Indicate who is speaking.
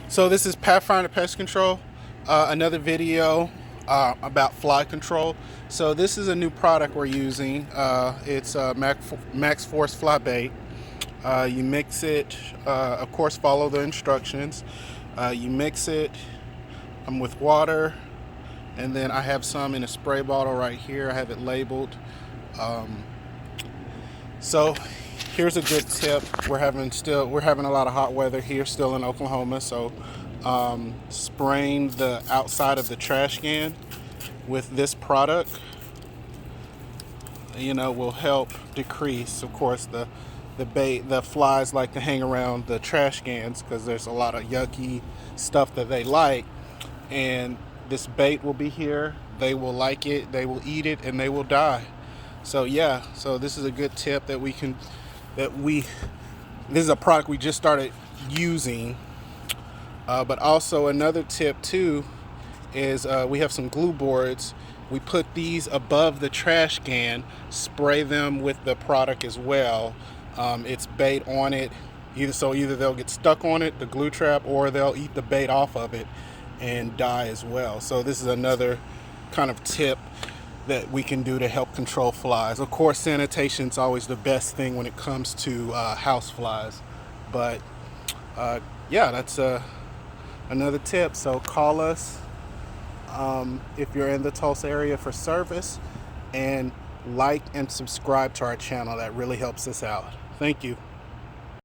Speaker 1: So this is Pathfinder Pest Control, another video about fly control. So this is a new product we're using. It's MaxForce fly bait. You mix it, of course follow the instructions. You mix it with water, and then I have some in a spray bottle right here. I have it labeled. So here's a good tip. We're having a lot of hot weather here still in Oklahoma, so spraying the outside of the trash can with this product, will help decrease. Of course, the flies like to hang around the trash cans because there's a lot of yucky stuff that they like, and this bait will be here. They will like it, they will eat it, and they will die. So yeah, so this is a good tip this is a product we just started using. But also another tip too is we have some glue boards. We put these above the trash can, spray them with the product as well. It's bait on it, either they'll get stuck on it, the glue trap, or they'll eat the bait off of it and die as well. So this is another kind of tip that we can do to help control flies. Of course, sanitation is always the best thing when it comes to house flies. But yeah, that's another tip. So call us if you're in the Tulsa area for service, and like and subscribe to our channel. That really helps us out. Thank you.